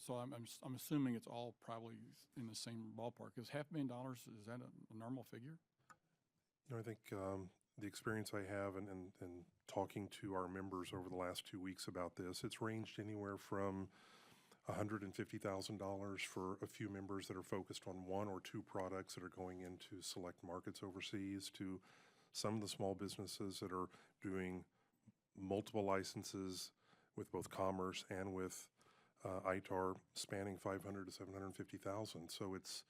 So I'm assuming it's all probably in the same ballpark. Is $500,000, is that a normal figure? I think the experience I have and talking to our members over the last 2 weeks about this, it's ranged anywhere from $150,000 for a few members that are focused on one or two products that are going into select markets overseas, to some of the small businesses that are doing multiple licenses with both commerce and with ITAR, spanning $500,000 to $750,000. So it's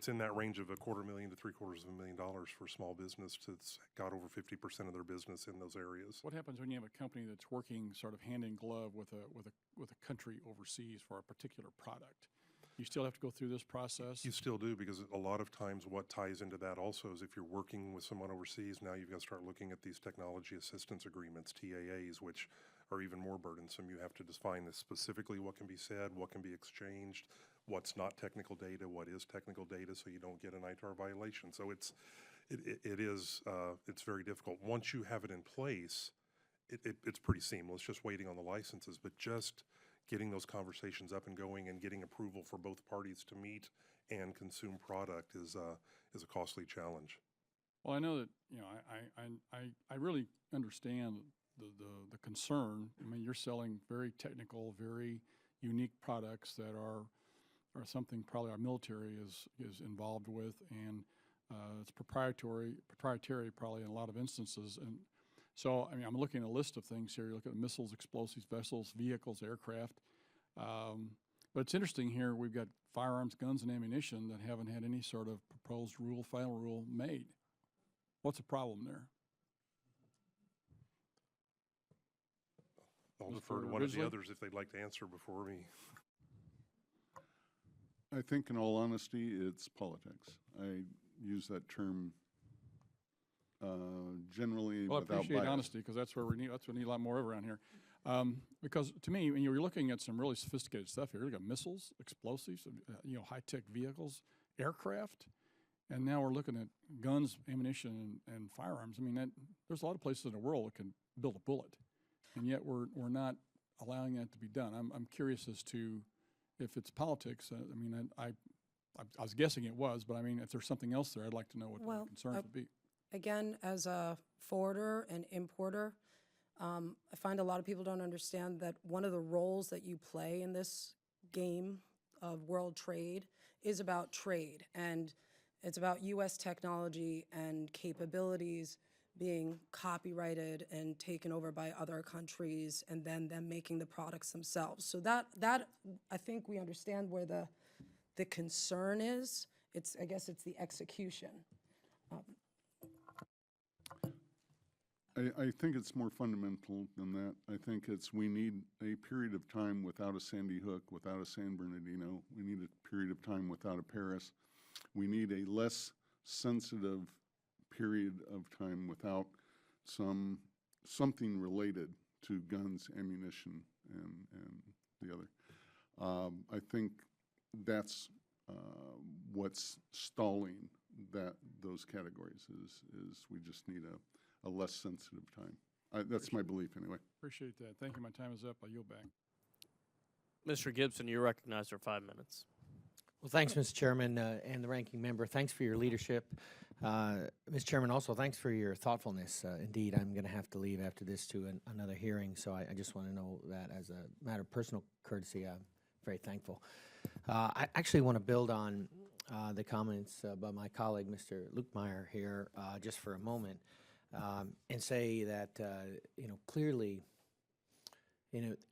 in that range of $250,000 to $750,000 for small business that's got over 50% of their business in those areas. What happens when you have a company that's working sort of hand in glove with a country overseas for a particular product? You still have to go through this process? You still do, because a lot of times what ties into that also is if you're working with someone overseas, now you've got to start looking at these technology assistance agreements, TAAs, which are even more burdensome. You have to define this specifically, what can be said, what can be exchanged, what's not technical data, what is technical data, so you don't get an ITAR violation. So it's very difficult. Once you have it in place, it's pretty seamless, just waiting on the licenses, but just getting those conversations up and going and getting approval for both parties to meet and consume product is a costly challenge. Well, I know that, I really understand the concern. I mean, you're selling very technical, very unique products that are something probably our military is involved with, and it's proprietary probably in a lot of instances. And so, I'm looking at a list of things here. You look at missiles, explosives, vessels, vehicles, aircraft. But it's interesting here, we've got firearms, guns, and ammunition that haven't had any sort of proposed rule, final rule made. What's the problem there? I'll Mr. defer to one of the Ridgley? others if they'd like to answer before me. I think in all honesty, it's politics. I use that term generally Well, I without appreciate bias. honesty, because that's what we need a lot more of around here. Because to me, when you're looking at some really sophisticated stuff here, you've got missiles, explosives, high-tech vehicles, aircraft, and now we're looking at guns, ammunition, and firearms. I mean, there's a lot of places in the world that can build a bullet, and yet we're not allowing that to be done. I'm curious as to if it's politics. I mean, I was guessing it was, but I mean, if there's something else there, I'd like to know what the concerns would be. Again, as a forwarder and importer, I find a lot of people don't understand that one of the roles that you play in this game of world trade is about trade, and it's about U.S. technology and capabilities being copyrighted and taken over by other countries, and then them making the products themselves. So that I think we understand where the concern is. I guess it's the execution. I think it's more fundamental than that. I think we need a period of time without a Sandy Hook, without a San Bernardino. We need a period of time without a Paris. We need a less sensitive period of time without something related to guns, ammunition, and the other. I think that's what's stalling those categories is we just need a less sensitive time. That's my belief anyway. Appreciate that. Thank you. My time is up. I yield back. Mr. Gibson, you're recognized for 5 minutes. Well, thanks, Mr. Chairman, and the ranking member. Thanks for your leadership. Mr. Chairman, also thanks for your thoughtfulness. Indeed, I'm going to have to leave after this to another hearing, so I just want to know that as a matter of personal courtesy, I'm very thankful. I actually want to build on the comments by my colleague, Mr. Lukemeyer here, just for a moment, and say that, clearly,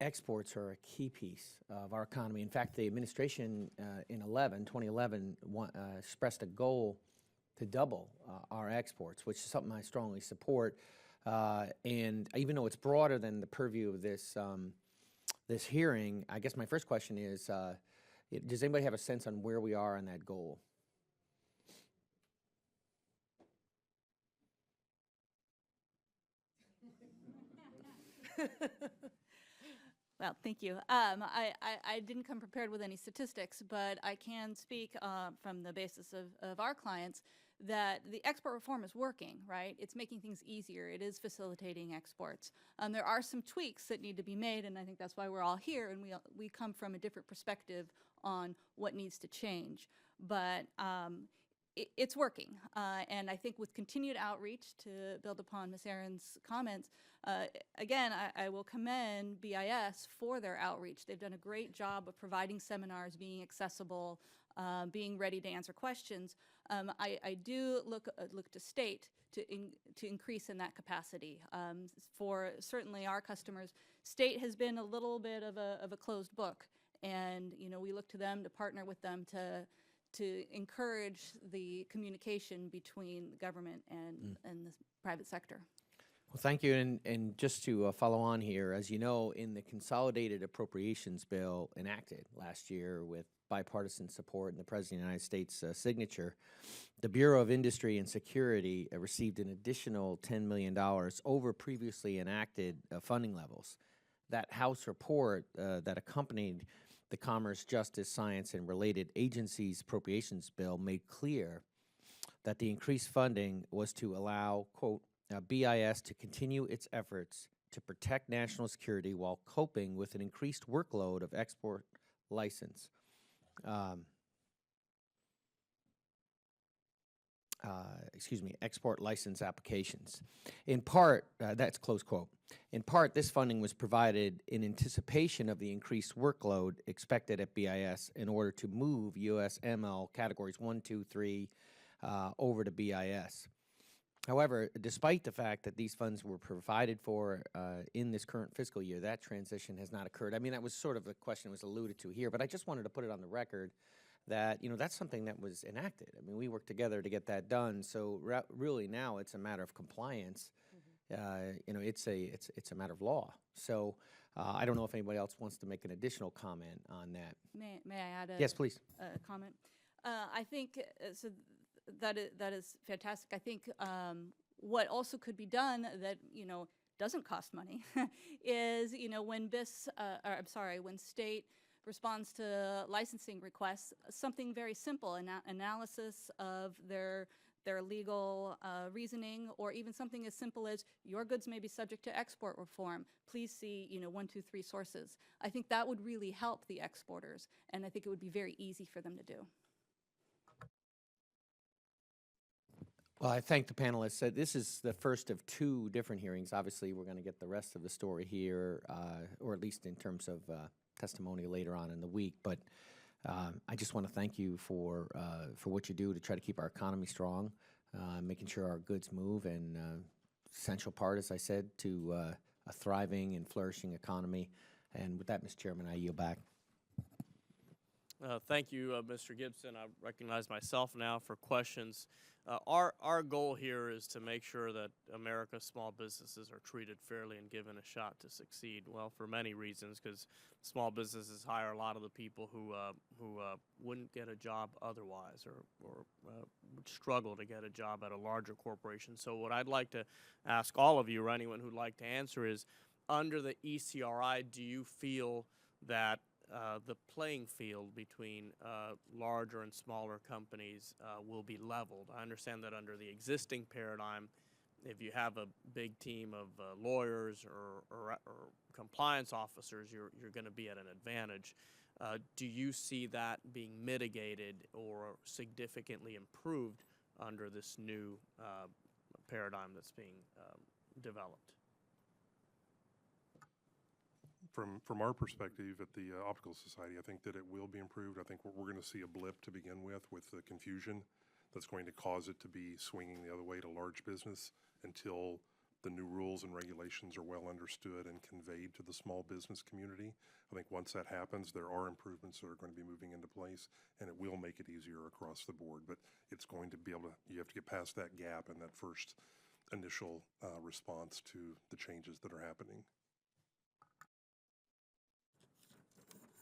exports are a key piece of our economy. In fact, the administration in 2011 expressed a goal to double our exports, which is something I strongly support. And even though it's broader than the purview of this hearing, I guess my first question is, does anybody have a sense on where we are on that goal? Well, thank you. I didn't come prepared with any statistics, but I can speak from the basis of our clients that the export reform is working, right? It's making things easier. It is facilitating exports. There are some tweaks that need to be made, and I think that's why we're all here, and we come from a different perspective on what needs to change. But it's working, and I think with continued outreach, to build upon Ms. Ahern's comments, again, I will commend BIS for their outreach. They've done a great job of providing seminars, being accessible, being ready to answer questions. I do look to state to increase in that capacity. For certainly our customers, state has been a little bit of a closed book, and we look to them to partner with them to encourage the communication between the government and the private sector. Well, thank you. And just to follow on here, as you know, in the Consolidated Appropriations Bill enacted last year with bipartisan support and the President of the United States signature, the Bureau of Industry and Security received an additional $10 million over previously enacted funding levels. That House report that accompanied the Commerce, Justice, Science, and Related Agencies Appropriations Bill made clear that the increased funding was to allow, quote, BIS to continue its efforts to protect national security while coping with an increased workload of export license. Export license applications. In part, that's close quote. In part, this funding was provided in anticipation of the increased workload expected at BIS in order to move USML categories 1, 2, 3 over to BIS. However, despite the fact that these funds were provided for in this current fiscal year, that transition has not occurred. I mean, that was sort of the question was alluded to here, but I just wanted to put it on the record that, that's something that was enacted. I mean, we worked together to get that done. So really now it's a matter of compliance. It's a matter of law. So I don't know if anybody else wants to make an additional comment on that. May I add a Yes, please. a comment? I think so. That is fantastic. I think what also could be done that doesn't cost money is when when state responds to licensing requests, something very simple, analysis of their legal reasoning, or even something as simple as your goods may be subject to export reform. Please see 1, 2, 3 sources. I think that would really help the exporters, and I think it would be very easy for them to do. Well, I thank the panelists. This is the first of 2 different hearings. Obviously, we're going to get the rest of the story here, or at least in terms of testimony later on in the week. But I just want to thank you for what you do to try to keep our economy strong, making sure our goods move, and essential part, as I said, to a thriving and flourishing economy. And with that, Mr. Chairman, I yield back. Thank you, Mr. Gibson. I recognize myself now for questions. Our goal here is to make sure that America's small businesses are treated fairly and given a shot to succeed. Well, for many reasons, because small businesses hire a lot of the people who wouldn't get a job otherwise, or would struggle to get a job at a larger corporation. So what I'd like to ask all of you, or anyone who'd like to answer, is under the ECRI, do you feel that the playing field between larger and smaller companies will be leveled? I understand that under the existing paradigm, if you have a big team of lawyers or compliance officers, you're going to be at an advantage. Do you see that being mitigated or significantly improved under this new paradigm that's being developed? From our perspective at the Optical Society, I think that it will be improved. I think we're going to see a blip to begin with the confusion that's going to cause it to be swinging the other way to large business until the new rules and regulations are well understood and conveyed to the small business community. I think once that happens, there are improvements that are going to be moving into place, and it will make it easier across the board. But it's going to be you have to get past that gap and that first initial response to the changes that are happening.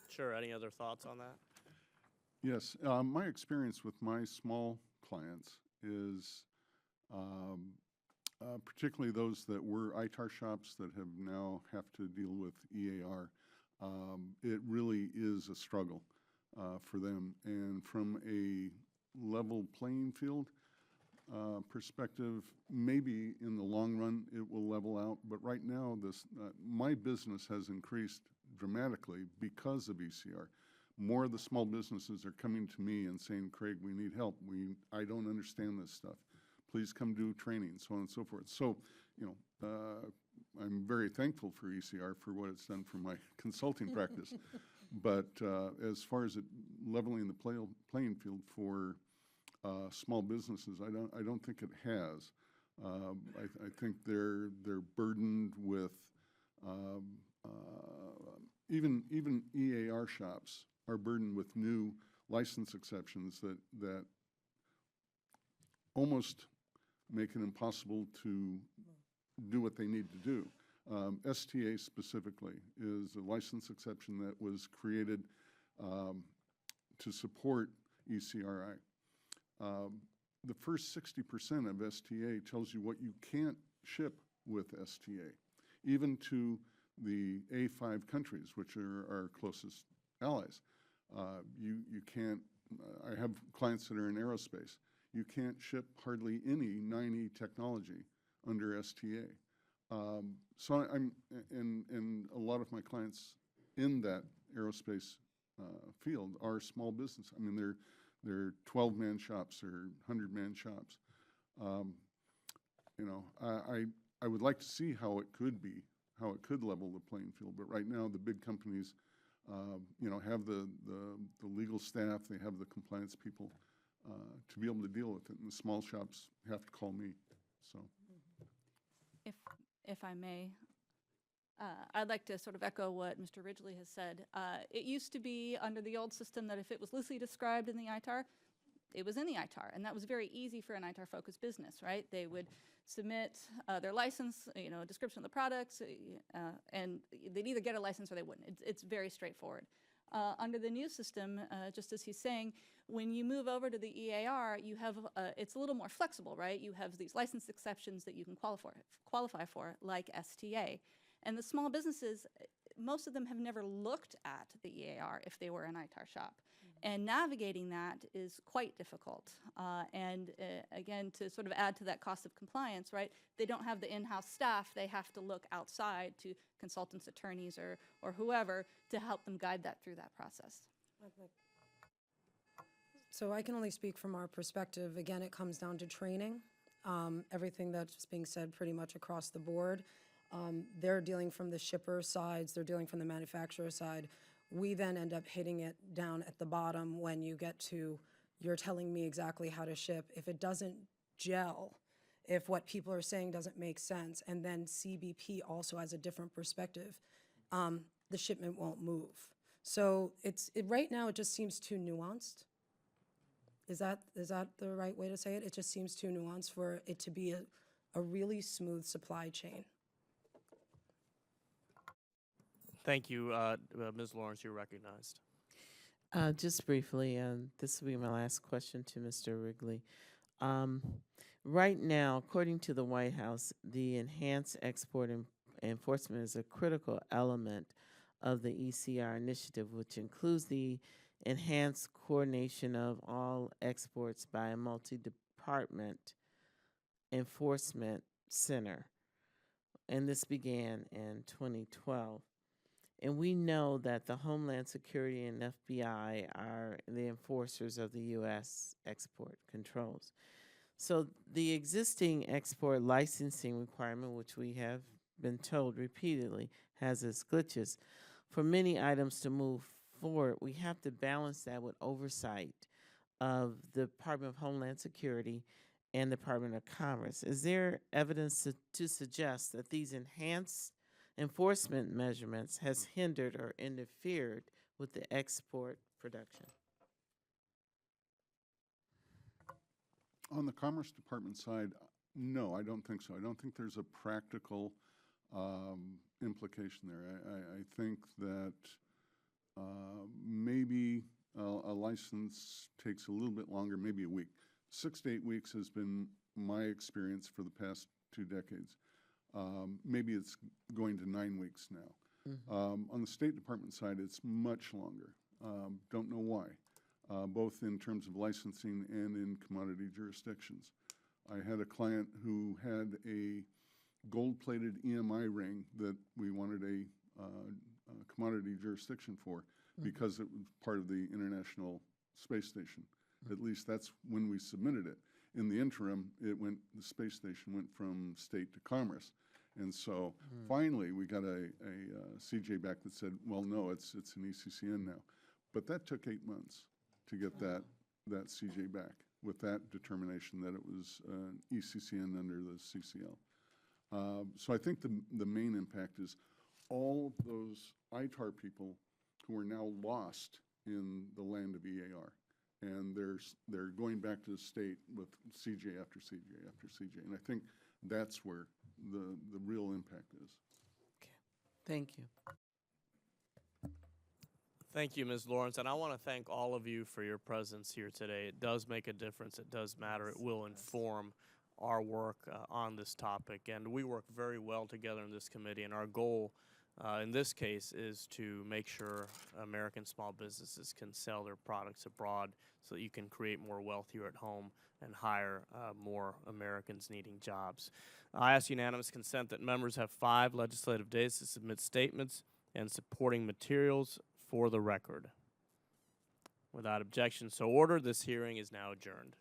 Sure. Any other thoughts on that? Yes. My experience with my small clients is particularly those that were ITAR shops that have to deal with EAR. It really is a struggle for them. And from a level playing field perspective, maybe in the long run it will level out. But right now, my business has increased dramatically because of ECR. More of the small businesses are coming to me and saying, Craig, we need help. I don't understand this stuff. Please come do training, so on and so forth. So, I'm very thankful for ECR for what it's done for my consulting practice. But as far as it leveling the playing field for small businesses, I don't think it has. I think they're burdened with even EAR shops are burdened with new license exceptions that almost make it impossible to do what they need to do. STA specifically is a license exception that was created to support ECRI. The first 60% of STA tells you what you can't ship with STA, even to the A5 countries, which are our closest allies. You can't, I have clients that are in aerospace. You can't ship hardly any 9E technology under STA. So and a lot of my clients in that aerospace field are small business. I mean, they're 12-man shops or 100-man shops. I would like to see how it could level the playing field. But right now, the big companies, have the legal staff, they have the compliance people to be able to deal with it. And the small shops have to call me. So, If I may, I'd like to sort of echo what Mr. Ridgley has said. It used to be under the old system that if it was loosely described in the ITAR, it was in the ITAR, and that was very easy for an ITAR-focused business, right? They would submit their license, a description of the products, and they'd either get a license or they wouldn't. It's very straightforward. Under the new system, just as he's saying, when you move over to the EAR, you have it's a little more flexible, right? You have these license exceptions that you can qualify for, like STA. And the small businesses, most of them have never looked at the EAR if they were an ITAR shop. And navigating that is quite difficult. Again, to sort of add to that cost of compliance, right, they don't have the in-house staff. They have to look outside to consultants, attorneys, or whoever to help them guide that through that process. So I can only speak from our perspective. Again, it comes down to training. Everything that's being said pretty much across the board. They're dealing from the shipper sides. They're dealing from the manufacturer side. We then end up hitting it down at the bottom when you get to, you're telling me exactly how to ship. If it doesn't gel, if what people are saying doesn't make sense, and then CBP also has a different perspective, the shipment won't move. So right now it just seems too nuanced. Is that the right way to say it? It just seems too nuanced for it to be a really smooth supply chain. Thank you, Ms. Lawrence. You're recognized. Just briefly, this will be my last question to Mr. Ridgley. Right now, according to the White House, the enhanced export enforcement is a critical element of the ECR initiative, which includes the enhanced coordination of all exports by a multi-department enforcement center. And this began in 2012. And we know that the Homeland Security and FBI are the enforcers of the U.S. export controls. So the existing export licensing requirement, which we have been told repeatedly has its glitches, for many items to move forward, we have to balance that with oversight of the Department of Homeland Security and the Department of Commerce. Is there evidence to suggest that these enhanced enforcement measurements has hindered or interfered with the export production? on the Commerce Department side, no, I don't think so. I don't think there's a practical implication there. I think that maybe a license takes a little bit longer, maybe a week. 6 to 8 weeks has been my experience for the past 2 decades. Maybe it's going to 9 weeks now. On the State Department side, it's much longer. Don't know why, both in terms of licensing and in commodity jurisdictions. I had a client who had a gold-plated EMI ring that we wanted a commodity jurisdiction for because it was part of the International Space Station. At least that's when we submitted it. In the interim, the space station went from state to commerce. And so finally, we got a CJ back that said, well, no, it's an ECCN now. But that took 8 months to get that CJ back with that determination that it was an ECCN under the CCL. So I think the main impact is all those ITAR people who are now lost in the land of EAR. And they're going back to the state with CJ after CJ after CJ. And I think that's where the real impact is. Okay. Thank you. Thank you, Ms. Lawrence, and I want to thank all of you for your presence here today. It does make a difference. It does matter. It will inform our work on this topic, and we work very well together in this committee, and our goal in this case is to make sure American small businesses can sell their products abroad so that you can create more wealth here at home and hire more Americans needing jobs. I ask unanimous consent that members have 5 legislative days to submit statements and supporting materials for the record. Without objection, so ordered. This hearing is now adjourned.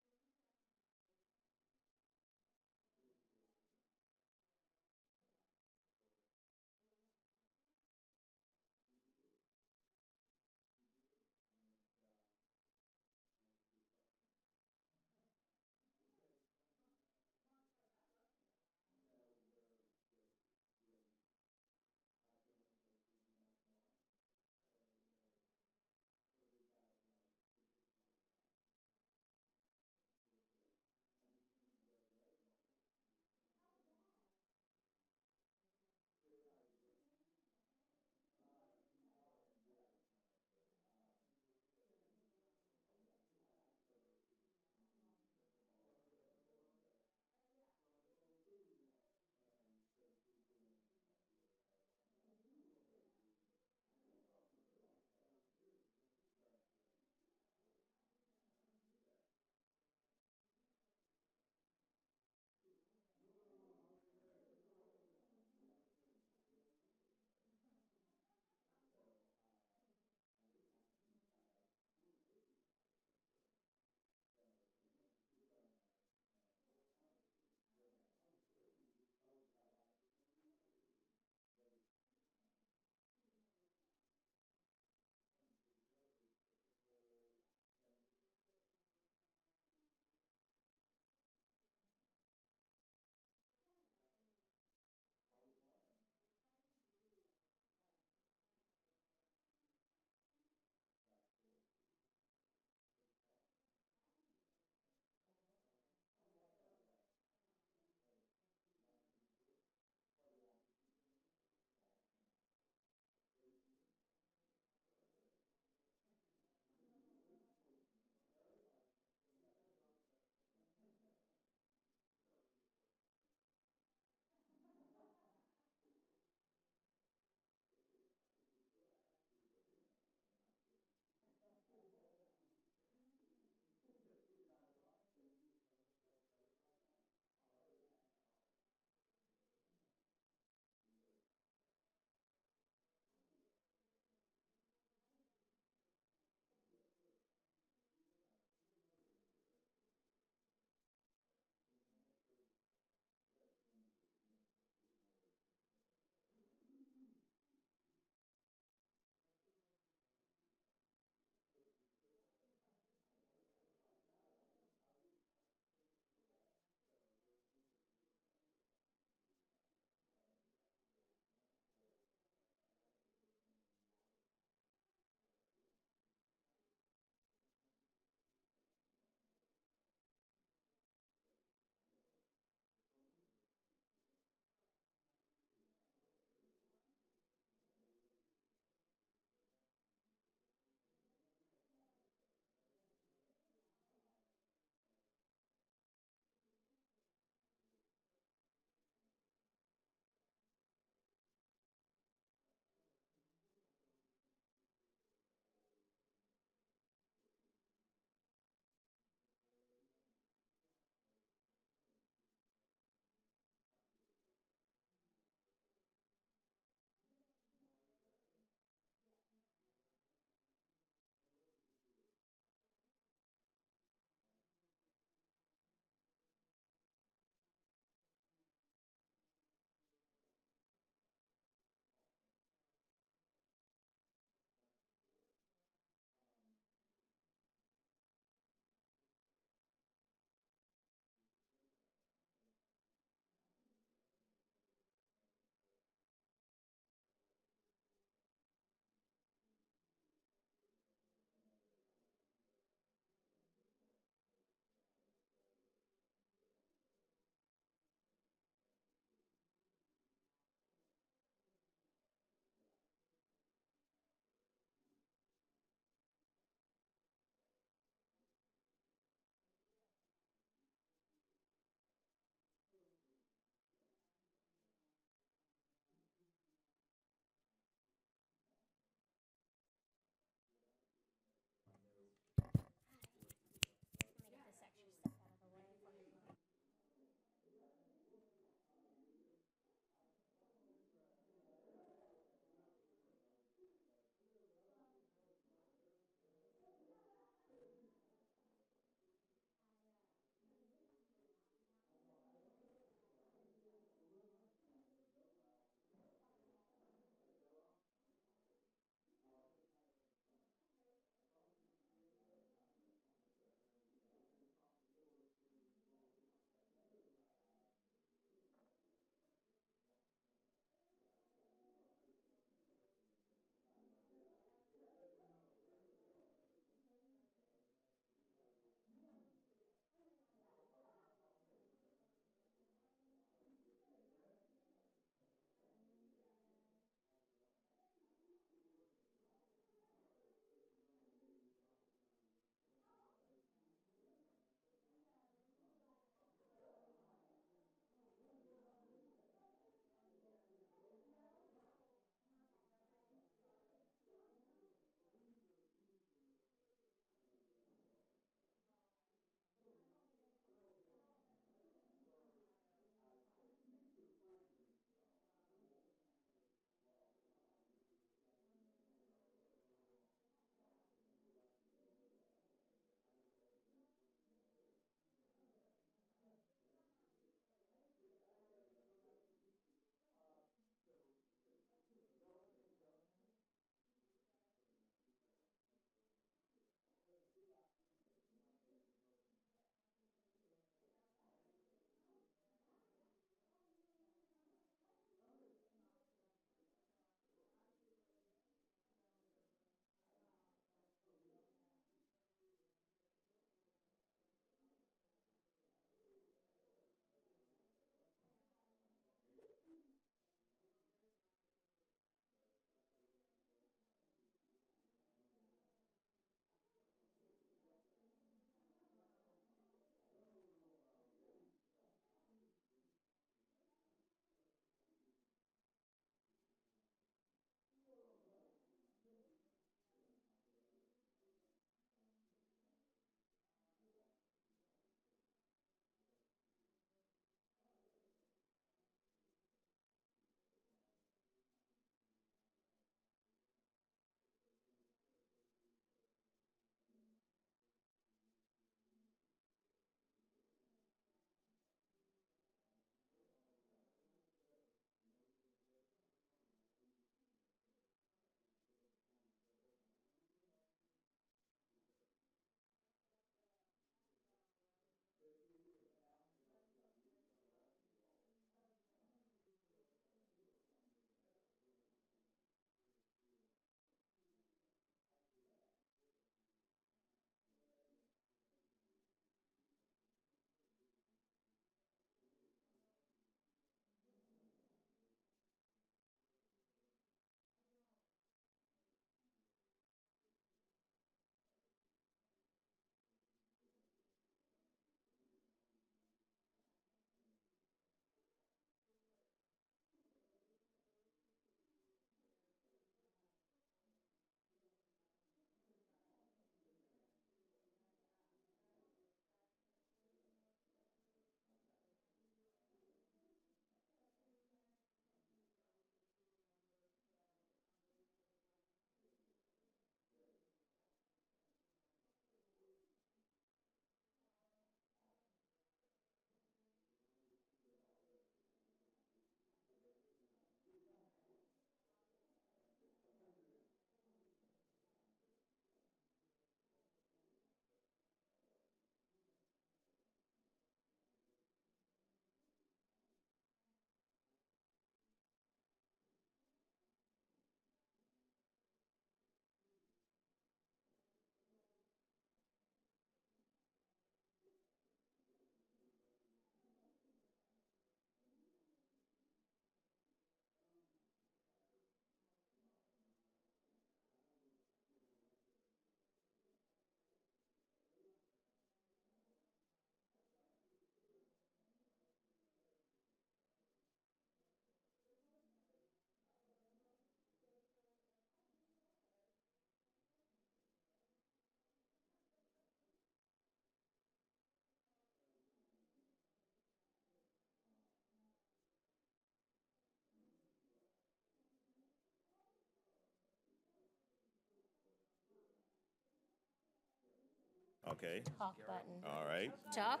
Okay. Talk button. All right. Talk.